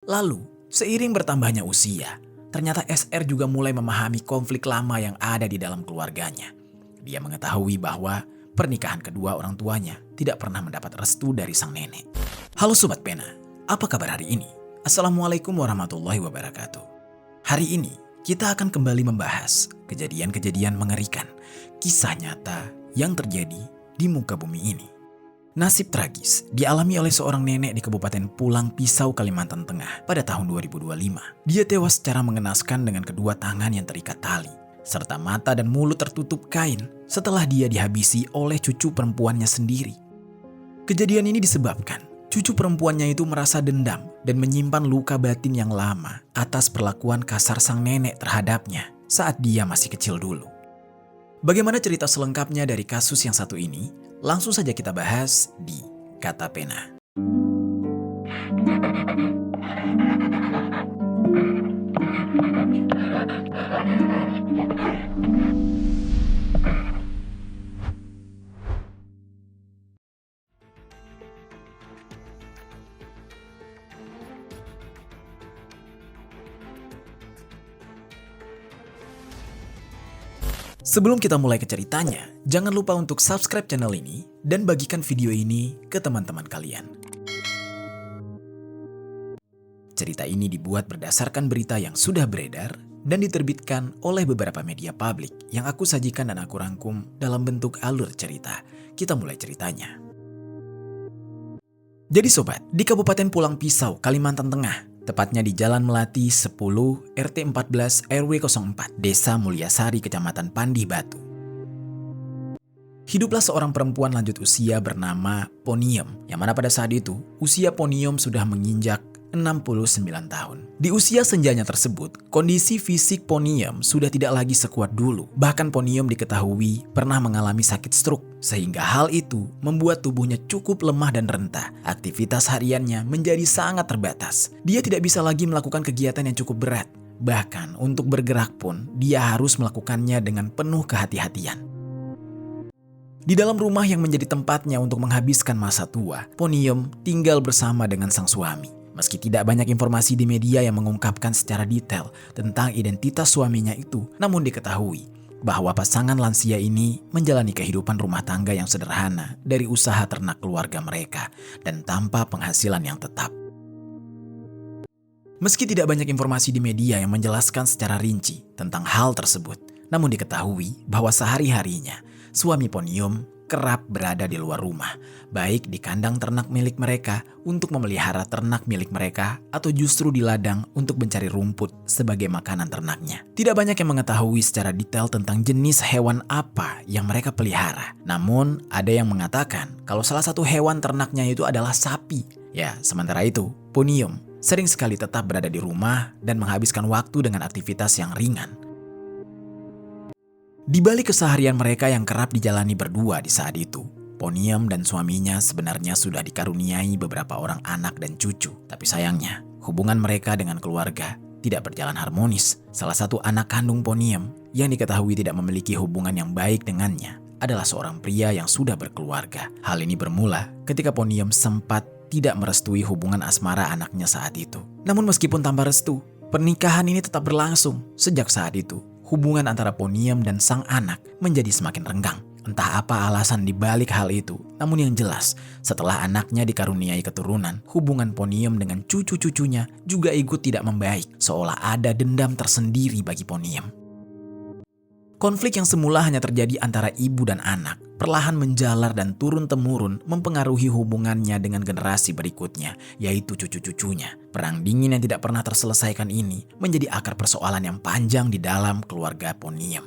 Lalu, seiring bertambahnya usia, ternyata SR juga mulai memahami konflik lama yang ada di dalam keluarganya. Dia mengetahui bahwa pernikahan kedua orang tuanya tidak pernah mendapat restu dari sang nenek. Halo Sobat Pena, apa kabar hari ini? Assalamualaikum warahmatullahi wabarakatuh. Hari ini kita akan kembali membahas kejadian-kejadian mengerikan, kisah nyata yang terjadi di muka bumi ini. Nasib tragis dialami oleh seorang nenek di Kabupaten Pulang Pisau, Kalimantan Tengah pada tahun 2025. Dia tewas secara mengenaskan dengan kedua tangan yang terikat tali, serta mata dan mulut tertutup kain setelah dia dihabisi oleh cucu perempuannya sendiri. Kejadian ini disebabkan cucu perempuannya itu merasa dendam dan menyimpan luka batin yang lama atas perlakuan kasar sang nenek terhadapnya saat dia masih kecil dulu. Bagaimana cerita selengkapnya dari kasus yang satu ini? Langsung saja kita bahas di Kata Pena. Sebelum kita mulai ke ceritanya, jangan lupa untuk subscribe channel ini dan bagikan video ini ke teman-teman kalian. Cerita ini dibuat berdasarkan berita yang sudah beredar dan diterbitkan oleh beberapa media publik yang aku sajikan dan aku rangkum dalam bentuk alur cerita. Kita mulai ceritanya. Jadi sobat, di Kabupaten Pulang Pisau, Kalimantan Tengah, tepatnya di Jalan Melati 10 RT 14 RW 04 Desa Mulyasari, Kecamatan Pandih Batu. Hiduplah seorang perempuan lanjut usia bernama Poniem, yang mana pada saat itu usia Poniem sudah menginjak 69 tahun. Di usia senjanya tersebut, kondisi fisik Poniem sudah tidak lagi sekuat dulu. Bahkan Poniem diketahui pernah mengalami sakit stroke, sehingga hal itu membuat tubuhnya cukup lemah dan rentah. Aktivitas hariannya menjadi sangat terbatas. Dia tidak bisa lagi melakukan kegiatan yang cukup berat. Bahkan untuk bergerak pun, dia harus melakukannya dengan penuh kehati-hatian. Di dalam rumah yang menjadi tempatnya untuk menghabiskan masa tua, Poniem tinggal bersama dengan sang suami. Meski tidak banyak informasi di media yang mengungkapkan secara detail tentang identitas suaminya itu, namun diketahui bahwa pasangan lansia ini menjalani kehidupan rumah tangga yang sederhana dari usaha ternak keluarga mereka dan tanpa penghasilan yang tetap. Meski tidak banyak informasi di media yang menjelaskan secara rinci tentang hal tersebut, namun diketahui bahwa sehari-harinya suami Poniem kerap berada di luar rumah, baik di kandang ternak milik mereka untuk memelihara ternak milik mereka atau justru di ladang untuk mencari rumput sebagai makanan ternaknya. Tidak banyak yang mengetahui secara detail tentang jenis hewan apa yang mereka pelihara. Namun, ada yang mengatakan kalau salah satu hewan ternaknya itu adalah sapi. Ya, sementara itu, Poniem sering sekali tetap berada di rumah dan menghabiskan waktu dengan aktivitas yang ringan. Di balik keseharian mereka yang kerap dijalani berdua di saat itu, Poniem dan suaminya sebenarnya sudah dikaruniai beberapa orang anak dan cucu. Tapi sayangnya, hubungan mereka dengan keluarga tidak berjalan harmonis. Salah satu anak kandung Poniem yang diketahui tidak memiliki hubungan yang baik dengannya adalah seorang pria yang sudah berkeluarga. Hal ini bermula ketika Poniem sempat tidak merestui hubungan asmara anaknya saat itu. Namun meskipun tanpa restu, pernikahan ini tetap berlangsung. Sejak saat itu, hubungan antara Poniem dan sang anak menjadi semakin renggang. Entah apa alasan di balik hal itu, namun yang jelas, setelah anaknya dikaruniai keturunan, hubungan Poniem dengan cucu-cucunya juga ikut tidak membaik, seolah ada dendam tersendiri bagi Poniem. Konflik yang semula hanya terjadi antara ibu dan anak, perlahan menjalar dan turun-temurun mempengaruhi hubungannya dengan generasi berikutnya, yaitu cucu-cucunya. Perang dingin yang tidak pernah terselesaikan ini menjadi akar persoalan yang panjang di dalam keluarga Poniem.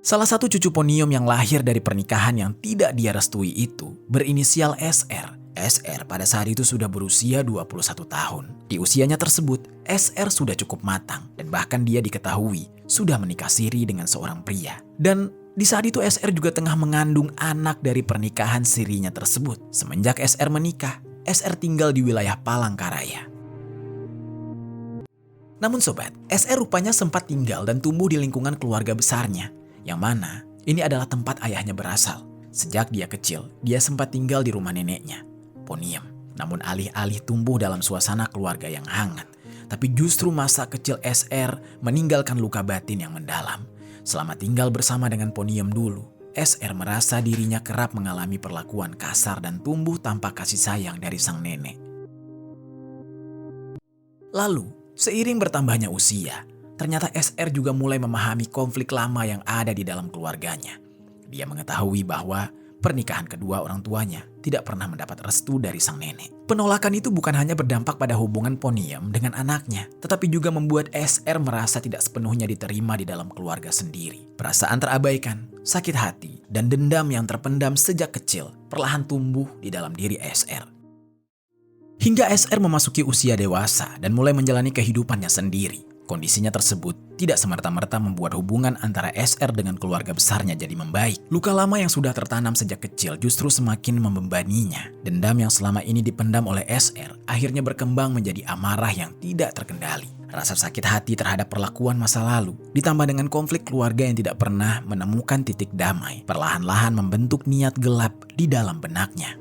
Salah satu cucu Poniem yang lahir dari pernikahan yang tidak dia restui itu berinisial SR. SR pada saat itu sudah berusia 21 tahun. Di usianya tersebut, SR sudah cukup matang dan bahkan dia diketahui sudah menikah siri dengan seorang pria. Dan di saat itu SR juga tengah mengandung anak dari pernikahan sirinya tersebut. Semenjak SR menikah, SR tinggal di wilayah Palangkaraya. Namun sobat, SR rupanya sempat tinggal dan tumbuh di lingkungan keluarga besarnya, yang mana ini adalah tempat ayahnya berasal. Sejak dia kecil, dia sempat tinggal di rumah neneknya, Poniem. Namun alih-alih tumbuh dalam suasana keluarga yang hangat, tapi justru masa kecil SR meninggalkan luka batin yang mendalam. Selama tinggal bersama dengan Poniem dulu, SR merasa dirinya kerap mengalami perlakuan kasar dan tumbuh tanpa kasih sayang dari sang nenek. Lalu, seiring bertambahnya usia, ternyata SR juga mulai memahami konflik lama yang ada di dalam keluarganya. Dia mengetahui bahwa pernikahan kedua orang tuanya tidak pernah mendapat restu dari sang nenek. Penolakan itu bukan hanya berdampak pada hubungan Poniem dengan anaknya, tetapi juga membuat SR merasa tidak sepenuhnya diterima di dalam keluarga sendiri. Perasaan terabaikan, sakit hati, dan dendam yang terpendam sejak kecil perlahan tumbuh di dalam diri SR. Hingga SR memasuki usia dewasa dan mulai menjalani kehidupannya sendiri. Kondisinya tersebut tidak semerta-merta membuat hubungan antara SR dengan keluarga besarnya jadi membaik. Luka lama yang sudah tertanam sejak kecil justru semakin membebaninya. Dendam yang selama ini dipendam oleh SR akhirnya berkembang menjadi amarah yang tidak terkendali. Rasa sakit hati terhadap perlakuan masa lalu, ditambah dengan konflik keluarga yang tidak pernah menemukan titik damai, perlahan-lahan membentuk niat gelap di dalam benaknya.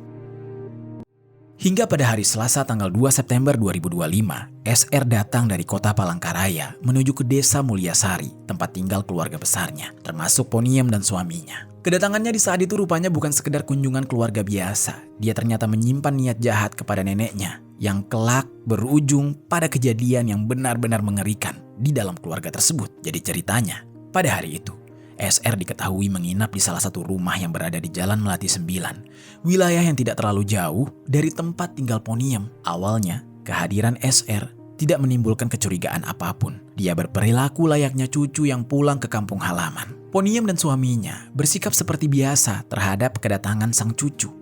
Hingga pada hari Selasa tanggal 2 September 2025, SR datang dari kota Palangkaraya menuju ke desa Mulyasari, tempat tinggal keluarga besarnya, termasuk Poniem dan suaminya. Kedatangannya di saat itu rupanya bukan sekedar kunjungan keluarga biasa. Dia ternyata menyimpan niat jahat kepada neneknya, yang kelak berujung pada kejadian yang benar-benar mengerikan di dalam keluarga tersebut. Jadi ceritanya, pada hari itu, SR diketahui menginap di salah satu rumah yang berada di Jalan Melati 9, wilayah yang tidak terlalu jauh dari tempat tinggal Poniem. Awalnya, kehadiran SR tidak menimbulkan kecurigaan apapun. Dia berperilaku layaknya cucu yang pulang ke kampung halaman. Poniem dan suaminya bersikap seperti biasa terhadap kedatangan sang cucu.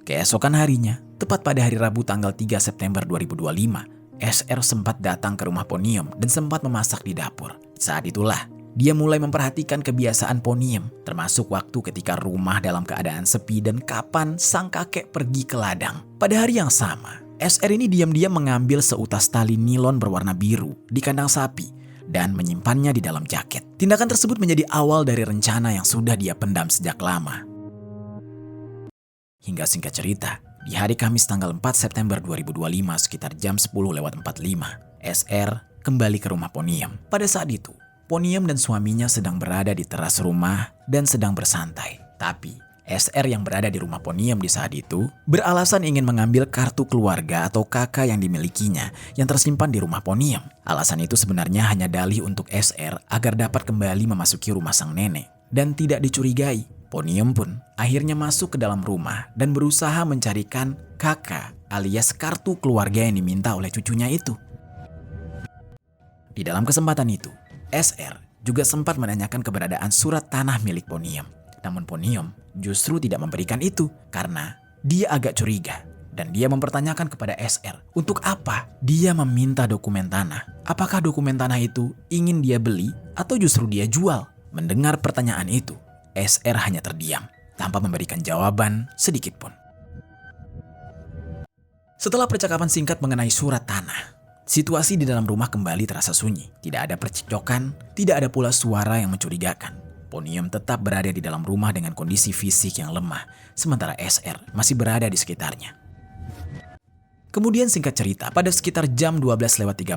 Keesokan harinya, tepat pada hari Rabu tanggal 3 September 2025, SR sempat datang ke rumah Poniem dan sempat memasak di dapur. Saat itulah, dia mulai memperhatikan kebiasaan Poniem, termasuk waktu ketika rumah dalam keadaan sepi dan kapan sang kakek pergi ke ladang. Pada hari yang sama, SR ini diam-diam mengambil seutas tali nilon berwarna biru di kandang sapi dan menyimpannya di dalam jaket. Tindakan tersebut menjadi awal dari rencana yang sudah dia pendam sejak lama. Hingga singkat cerita, di hari Kamis tanggal 4 September 2025 sekitar jam 10:45, SR kembali ke rumah Poniem. Pada saat itu, Poniem dan suaminya sedang berada di teras rumah dan sedang bersantai. Tapi SR yang berada di rumah Poniem di saat itu beralasan ingin mengambil kartu keluarga atau KK yang dimilikinya yang tersimpan di rumah Poniem. Alasan itu sebenarnya hanya dalih untuk SR agar dapat kembali memasuki rumah sang nenek dan tidak dicurigai. Poniem pun akhirnya masuk ke dalam rumah dan berusaha mencarikan KK alias kartu keluarga yang diminta oleh cucunya itu. Di dalam kesempatan itu, SR juga sempat menanyakan keberadaan surat tanah milik Poniem. Namun Poniem justru tidak memberikan itu karena dia agak curiga. Dan dia mempertanyakan kepada SR untuk apa dia meminta dokumen tanah. Apakah dokumen tanah itu ingin dia beli atau justru dia jual? Mendengar pertanyaan itu, SR hanya terdiam tanpa memberikan jawaban sedikit pun. Setelah percakapan singkat mengenai surat tanah, situasi di dalam rumah kembali terasa sunyi. Tidak ada percekcokan, tidak ada pula suara yang mencurigakan. Poniem tetap berada di dalam rumah dengan kondisi fisik yang lemah, sementara SR masih berada di sekitarnya. Kemudian singkat cerita, pada sekitar jam 12:30,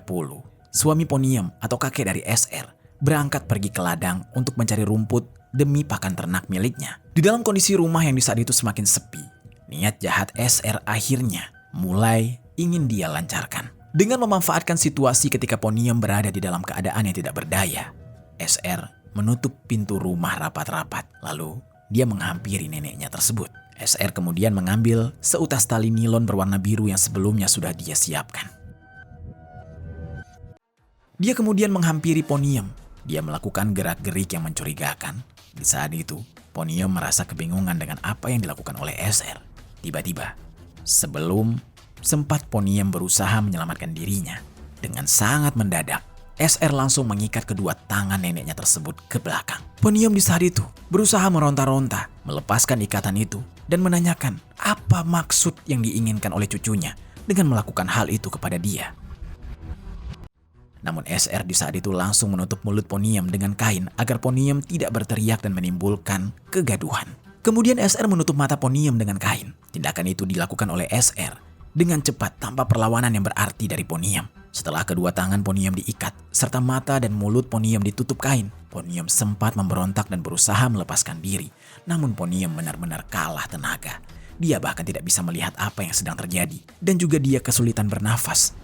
suami Poniem atau kakek dari SR berangkat pergi ke ladang untuk mencari rumput demi pakan ternak miliknya. Di dalam kondisi rumah yang di saat itu semakin sepi, niat jahat SR akhirnya mulai ingin dia lancarkan. Dengan memanfaatkan situasi ketika Poniem berada di dalam keadaan yang tidak berdaya, SR menutup pintu rumah rapat-rapat. Lalu dia menghampiri neneknya tersebut. SR kemudian mengambil seutas tali nilon berwarna biru yang sebelumnya sudah dia siapkan. Dia kemudian menghampiri Poniem. Dia melakukan gerak-gerik yang mencurigakan. Di saat itu, Poniem merasa kebingungan dengan apa yang dilakukan oleh SR. Tiba-tiba, sebelum sempat Poniem berusaha menyelamatkan dirinya, dengan sangat mendadak, SR langsung mengikat kedua tangan neneknya tersebut ke belakang. Poniem di saat itu berusaha meronta-ronta, melepaskan ikatan itu, dan menanyakan apa maksud yang diinginkan oleh cucunya dengan melakukan hal itu kepada dia. Namun SR di saat itu langsung menutup mulut Poniem dengan kain agar Poniem tidak berteriak dan menimbulkan kegaduhan. Kemudian SR menutup mata Poniem dengan kain. Tindakan itu dilakukan oleh SR dengan cepat tanpa perlawanan yang berarti dari Poniam. Setelah kedua tangan Poniam diikat, serta mata dan mulut Poniam ditutup kain, Poniam sempat memberontak dan berusaha melepaskan diri. Namun Poniam benar-benar kalah tenaga. Dia bahkan tidak bisa melihat apa yang sedang terjadi, dan juga dia kesulitan bernafas.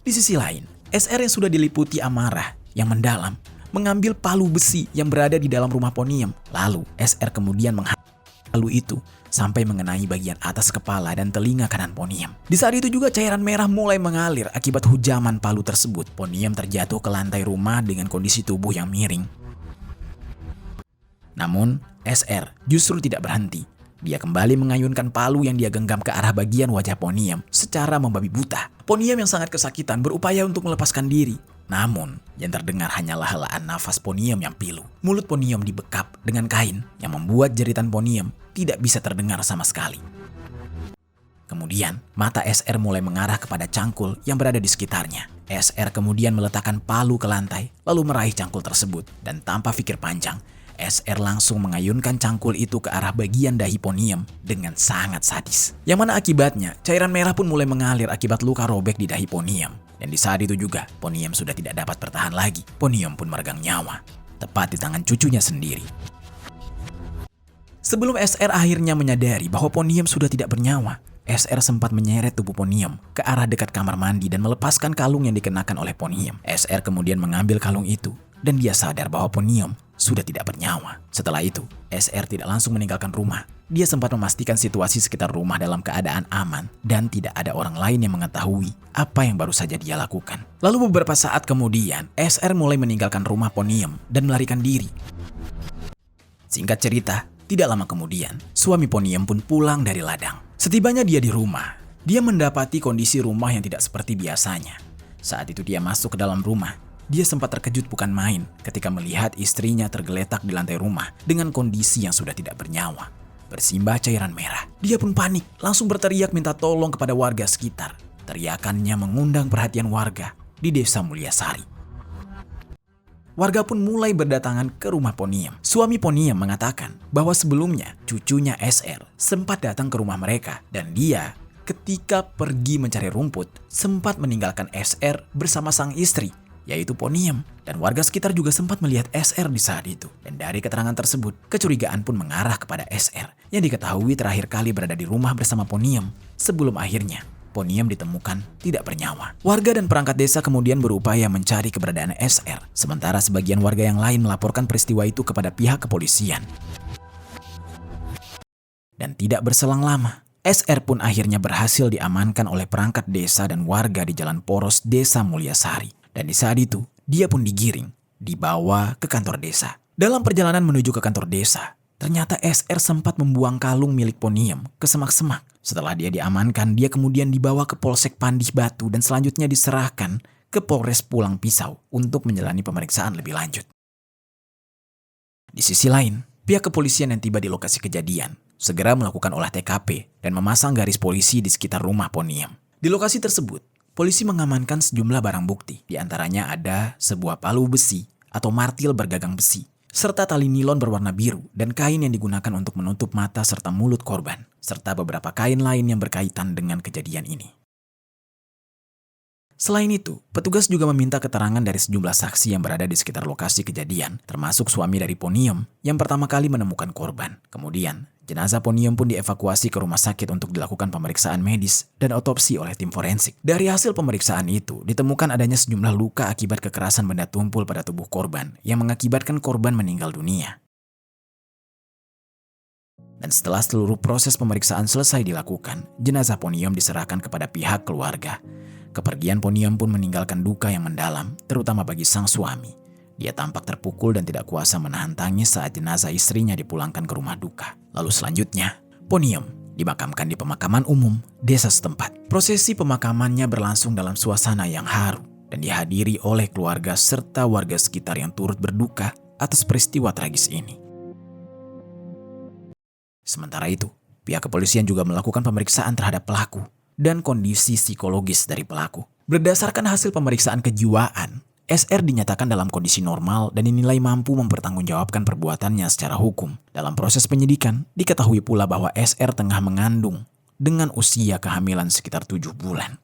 Di sisi lain, SR yang sudah diliputi amarah yang mendalam, mengambil palu besi yang berada di dalam rumah Poniam. Lalu SR kemudian palu itu sampai mengenai bagian atas kepala dan telinga kanan Poniam. Di saat itu juga cairan merah mulai mengalir akibat hujaman palu tersebut. Poniam terjatuh ke lantai rumah dengan kondisi tubuh yang miring. Namun, SR justru tidak berhenti. Dia kembali mengayunkan palu yang dia genggam ke arah bagian wajah Poniam secara membabi buta. Poniam yang sangat kesakitan berupaya untuk melepaskan diri. Namun, yang terdengar hanyalah helaan nafas Poniam yang pilu. Mulut Poniam dibekap dengan kain yang membuat jeritan Poniam tidak bisa terdengar sama sekali. Kemudian, mata SR mulai mengarah kepada cangkul yang berada di sekitarnya. SR kemudian meletakkan palu ke lantai, lalu meraih cangkul tersebut. Dan tanpa pikir panjang, SR langsung mengayunkan cangkul itu ke arah bagian dahi Poniam dengan sangat sadis. Yang mana akibatnya, cairan merah pun mulai mengalir akibat luka robek di dahi Poniam. Dan di saat itu juga, Poniam sudah tidak dapat bertahan lagi. Poniam pun meregang nyawa, tepat di tangan cucunya sendiri. Sebelum SR akhirnya menyadari bahwa Poniam sudah tidak bernyawa, SR sempat menyeret tubuh Poniam ke arah dekat kamar mandi dan melepaskan kalung yang dikenakan oleh Poniam. SR kemudian mengambil kalung itu, dan dia sadar bahwa Poniam sudah tidak bernyawa. Setelah itu, SR tidak langsung meninggalkan rumah. Dia sempat memastikan situasi sekitar rumah dalam keadaan aman dan tidak ada orang lain yang mengetahui apa yang baru saja dia lakukan. Lalu beberapa saat kemudian, SR mulai meninggalkan rumah Poniam dan melarikan diri. Singkat cerita, tidak lama kemudian, suami Poniam pun pulang dari ladang. Setibanya dia di rumah, dia mendapati kondisi rumah yang tidak seperti biasanya. Saat itu dia masuk ke dalam rumah. Dia sempat terkejut bukan main ketika melihat istrinya tergeletak di lantai rumah dengan kondisi yang sudah tidak bernyawa, bersimbah cairan merah. Dia pun panik, langsung berteriak minta tolong kepada warga sekitar. Teriakannya mengundang perhatian warga di Desa Mulyasari. Warga pun mulai berdatangan ke rumah Poniam. Suami Poniam mengatakan bahwa sebelumnya cucunya SR sempat datang ke rumah mereka dan dia ketika pergi mencari rumput sempat meninggalkan SR bersama sang istri, yaitu Poniam, dan warga sekitar juga sempat melihat SR di saat itu. Dan dari keterangan tersebut, kecurigaan pun mengarah kepada SR yang diketahui terakhir kali berada di rumah bersama Poniam sebelum akhirnya Poniam ditemukan tidak bernyawa. Warga dan perangkat desa kemudian berupaya mencari keberadaan SR, sementara sebagian warga yang lain melaporkan peristiwa itu kepada pihak kepolisian. Dan tidak berselang lama, SR pun akhirnya berhasil diamankan oleh perangkat desa dan warga di Jalan Poros Desa Mulyasari. Dan di saat itu, dia pun digiring, dibawa ke kantor desa. Dalam perjalanan menuju ke kantor desa, ternyata SR sempat membuang kalung milik Poniam ke semak-semak. Setelah dia diamankan, dia kemudian dibawa ke Polsek Pandih Batu dan selanjutnya diserahkan ke Polres Pulang Pisau untuk menjalani pemeriksaan lebih lanjut. Di sisi lain, pihak kepolisian yang tiba di lokasi kejadian segera melakukan olah TKP dan memasang garis polisi di sekitar rumah Poniam. Di lokasi tersebut, polisi mengamankan sejumlah barang bukti. Di antaranya ada sebuah palu besi atau martil bergagang besi, serta tali nilon berwarna biru dan kain yang digunakan untuk menutup mata serta mulut korban, serta beberapa kain lain yang berkaitan dengan kejadian ini. Selain itu, petugas juga meminta keterangan dari sejumlah saksi yang berada di sekitar lokasi kejadian, termasuk suami dari Poniam yang pertama kali menemukan korban. Kemudian, jenazah Poniam pun dievakuasi ke rumah sakit untuk dilakukan pemeriksaan medis dan otopsi oleh tim forensik. Dari hasil pemeriksaan itu, ditemukan adanya sejumlah luka akibat kekerasan benda tumpul pada tubuh korban yang mengakibatkan korban meninggal dunia. Dan setelah seluruh proses pemeriksaan selesai dilakukan, jenazah Poniam diserahkan kepada pihak keluarga. Kepergian Poniam pun meninggalkan duka yang mendalam, terutama bagi sang suami. Dia tampak terpukul dan tidak kuasa menahan tangis saat jenazah istrinya dipulangkan ke rumah duka. Lalu selanjutnya, Poniam dimakamkan di pemakaman umum desa setempat. Prosesi pemakamannya berlangsung dalam suasana yang haru dan dihadiri oleh keluarga serta warga sekitar yang turut berduka atas peristiwa tragis ini. Sementara itu, pihak kepolisian juga melakukan pemeriksaan terhadap pelaku dan kondisi psikologis dari pelaku. Berdasarkan hasil pemeriksaan kejiwaan, SR dinyatakan dalam kondisi normal dan dinilai mampu mempertanggungjawabkan perbuatannya secara hukum. Dalam proses penyidikan, diketahui pula bahwa SR tengah mengandung dengan usia kehamilan sekitar 7 bulan.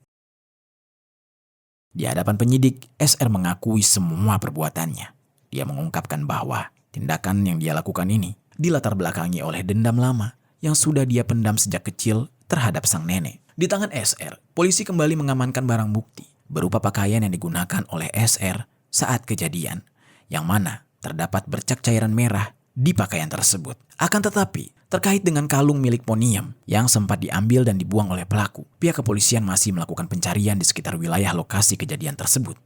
Di hadapan penyidik, SR mengakui semua perbuatannya. Dia mengungkapkan bahwa tindakan yang dia lakukan ini dilatar belakangi oleh dendam lama yang sudah dia pendam sejak kecil terhadap sang nenek. Di tangan SR, polisi kembali mengamankan barang bukti berupa pakaian yang digunakan oleh SR saat kejadian, yang mana terdapat bercak cairan merah di pakaian tersebut. Akan tetapi, terkait dengan kalung milik Poniam yang sempat diambil dan dibuang oleh pelaku, pihak kepolisian masih melakukan pencarian di sekitar wilayah lokasi kejadian tersebut.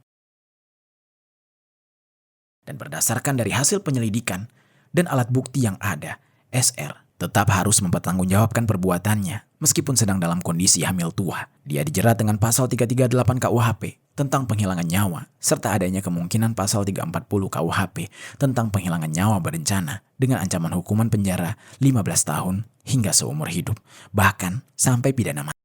Dan berdasarkan dari hasil penyelidikan dan alat bukti yang ada, SR tetap harus mempertanggungjawabkan perbuatannya meskipun sedang dalam kondisi hamil tua. Dia dijerat dengan pasal 338 KUHP tentang penghilangan nyawa, serta adanya kemungkinan pasal 340 KUHP tentang penghilangan nyawa berencana dengan ancaman hukuman penjara 15 tahun hingga seumur hidup, bahkan sampai pidana mati.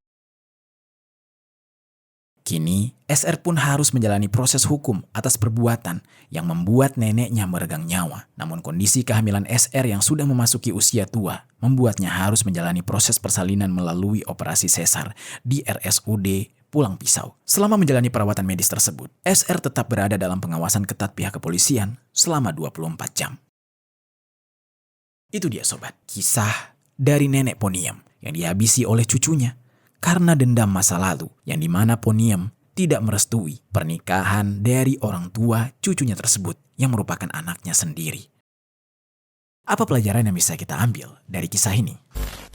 Kini, SR pun harus menjalani proses hukum atas perbuatan yang membuat neneknya meregang nyawa. Namun kondisi kehamilan SR yang sudah memasuki usia tua membuatnya harus menjalani proses persalinan melalui operasi sesar di RSUD Pulang Pisau. Selama menjalani perawatan medis tersebut, SR tetap berada dalam pengawasan ketat pihak kepolisian selama 24 jam. Itu dia sobat, kisah dari nenek Poniam yang dihabisi oleh cucunya karena dendam masa lalu yang dimana Poniam tidak merestui pernikahan dari orang tua cucunya tersebut yang merupakan anaknya sendiri. Apa pelajaran yang bisa kita ambil dari kisah ini?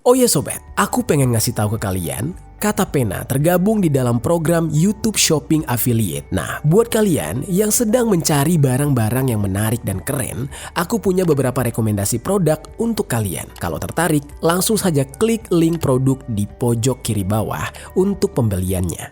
Oh ya sobat, aku pengen ngasih tahu ke kalian, Kata Pena tergabung di dalam program YouTube Shopping Affiliate. Nah, buat kalian yang sedang mencari barang-barang yang menarik dan keren, aku punya beberapa rekomendasi produk untuk kalian. Kalau tertarik, langsung saja klik link produk di pojok kiri bawah untuk pembeliannya.